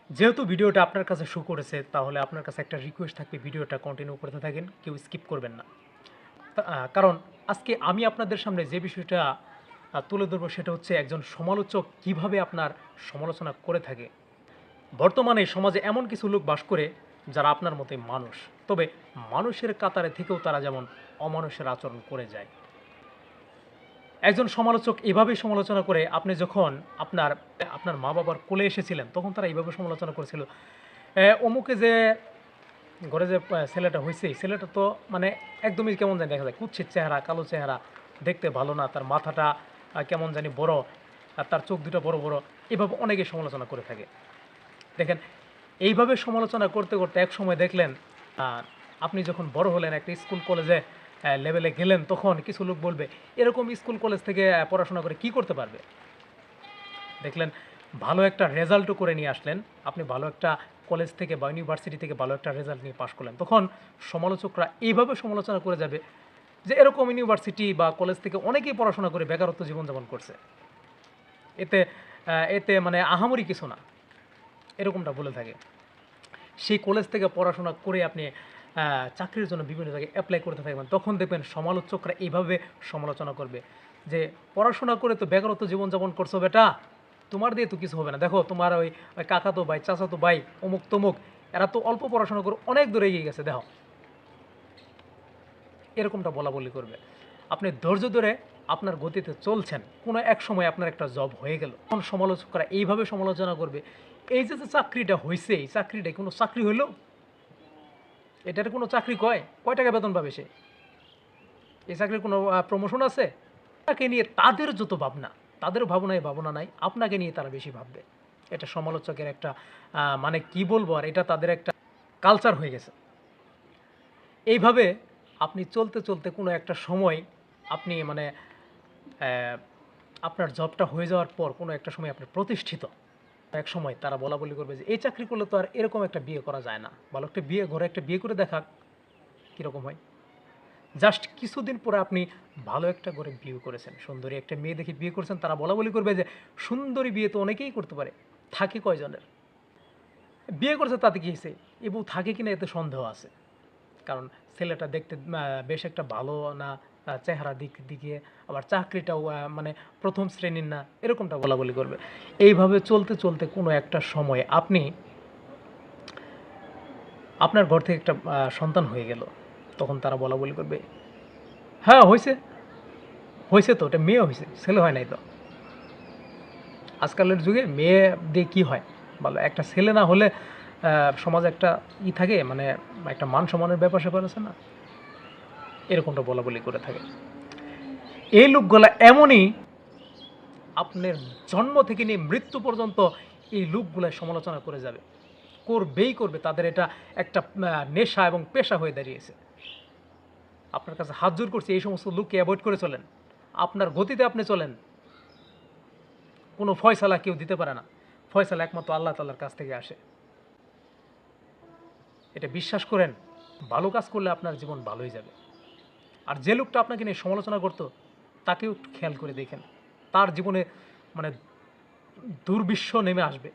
যেহেতু ভিডিওটা আপনার কাছে শো করেছে, তাহলে আপনার কাছে একটা রিকোয়েস্ট থাকবে, ভিডিওটা কন্টিনিউ করতে থাকেন, কেউ স্কিপ করবেন না। কারণ আজকে আমি আপনাদের সামনে যে বিষয়টা তুলে ধরবো সেটা হচ্ছে একজন সমালোচক কিভাবে আপনার সমালোচনা করে থাকে। বর্তমানে সমাজে এমন কিছু লোক বাস করে যারা আপনার মতোই মানুষ, তবে মানুষের কাতারে থেকেও তারা যেমন অমানুষের আচরণ করে যায়। একজন সমালোচক এভাবেই সমালোচনা করে, আপনি যখন আপনার আপনার মা বাবার কোলে এসেছিলেন তখন তারা এইভাবে সমালোচনা করেছিল, অমুকে যে ঘরে যে ছেলেটা হয়েছে, এই ছেলেটা তো মানে একদমই কেমন জানি দেখা যায়, কুৎসিত চেহারা, কালো চেহারা, দেখতে ভালো না, তার মাথাটা কেমন জানি বড়, আর তার চোখ দুটো বড় বড়। এভাবে অনেকে সমালোচনা করে থাকে। দেখেন, এইভাবে সমালোচনা করতে করতে এক সময় দেখলেন আপনি যখন বড় হলেন, একটা স্কুল কলেজে লেভেলে গেলেন, তখন কিছু লোক বলবে এরকম স্কুল কলেজ থেকে পড়াশোনা করে কি করতে পারবে। দেখলেন ভালো একটা রেজাল্টও করে নিয়ে আসলেন, আপনি ভালো একটা কলেজ থেকে বা ইউনিভার্সিটি থেকে ভালো একটা রেজাল্ট নিয়ে পাশ করলেন, তখন সমালোচকরা এইভাবে সমালোচনা করে যাবে যে এরকম ইউনিভার্সিটি বা কলেজ থেকে অনেকেই পড়াশোনা করে বেকারত্ব জীবনযাপন করছে, এতে এতে মানে আহামরি কিছু না, এরকমটা বলে থাকে। সেই কলেজ থেকে পড়াশোনা করে আপনি চাকরির জন্য বিভিন্ন জায়গায় অ্যাপ্লাই করতে থাকবেন, তখন দেখবেন সমালোচকরা এইভাবে সমালোচনা করবে যে পড়াশোনা করে তো বেকারত্ব জীবনযাপন করছো বেটা, তোমার দিয়ে তো কিছু হবে না, দেখো তোমার ওই ওই কাকাতো ভাই, চাচাতো ভাই, অমুক তমুক, এরা তো অল্প পড়াশোনা করে অনেক দূরে এগিয়ে গেছে, দেখো। এরকমটা বলা বলি করবে। আপনি ধৈর্য ধরে আপনার গতিতে চলছেন, কোনো এক সময় আপনার একটা জব হয়ে গেল, তখন সমালোচকরা এইভাবে সমালোচনা করবে, এই যে যে চাকরিটা হয়েছে, এই চাকরিটা কোনো চাকরি হইলো? এটার কোনো চাকরি কয় টাকা বেতন পাবে সে? এই চাকরির কোনো প্রমোশন আছে? আপনাকে নিয়ে তাদের যত ভাবনা, তাদের ভাবনায় ভাবনা নাই, আপনাকে নিয়ে তারা বেশি ভাববে। এটা সমালোচকের একটা মানে কি বলবো, আর এটা তাদের একটা কালচার হয়ে গেছে। এইভাবে আপনি চলতে চলতে কোনো একটা সময় আপনি মানে আপনার জবটা হয়ে যাওয়ার পর কোনো একটা সময় আপনি প্রতিষ্ঠিত, এক সময় তারা বলা বলি করবে যে এই চাকরি করলে তো আর এরকম একটা বিয়ে করা যায় না, ভালো একটা বিয়ে, ঘরে একটা বিয়ে করে দেখাক কীরকম হয়। জাস্ট কিছুদিন পরে আপনি ভালো একটা করে বিয়ে করেছেন, সুন্দরী একটা মেয়ে দেখে বিয়ে করেছেন, তারা বলা বলি করবে যে সুন্দরী বিয়ে তো অনেকেই করতে পারে, থাকে কয়জনের? বিয়ে করছে তাতে কী হয়েছে, এ বউ থাকে কিনা এতে সন্দেহ আছে। কারণ ছেলেটা দেখতে বেশ একটা ভালো না, চেহারা দিক দিকে, আবার চাকরিটাও মানে প্রথম শ্রেণীর না, এরকমটা বলা বলি করবে। এইভাবে চলতে চলতে কোনো একটা সময় আপনি আপনার ঘর থেকে একটা সন্তান হয়ে গেল, তখন তারা বলা বলি করবে হ্যাঁ হয়েছে, হয়েছে তো, ওটা মেয়ে হয়েছে, ছেলে হয় নাই তো। আজকালের যুগে মেয়ে দিয়ে কী হয়, ভালো একটা ছেলে না হলে সমাজে একটা থাকে, মানে একটা মান সম্মানের ব্যাপার স্যাপার আছে না, এরকমটা বলা বলি করে থাকে। এই লোকগুলা এমনই, আপনার জন্ম থেকে নিয়ে মৃত্যু পর্যন্ত এই লোকগুলা সমালোচনা করে যাবে, করবেই করবে, তাদের এটা একটা নেশা এবং পেশা হয়ে দাঁড়িয়েছে। আপনার কাছে হাত জোর করছে, এই সমস্ত লোককে অ্যাভয়েড করে চলেন, আপনার গতিতে আপনি চলেন, কোনো ফয়সালা কেউ দিতে পারে না, ফয়সালা একমাত্র আল্লাহ তাআলার কাছ থেকে আসে, এটা বিশ্বাস করেন। ভালো কাজ করলে আপনার জীবন ভালোই যাবে। আর যে লোকটা আপনাকে নিয়ে সমালোচনা করতো, তাকেও একটু খেয়াল করে দেখেন, তার জীবনে মানে দুর্বিশ্ব নেমে আসবে।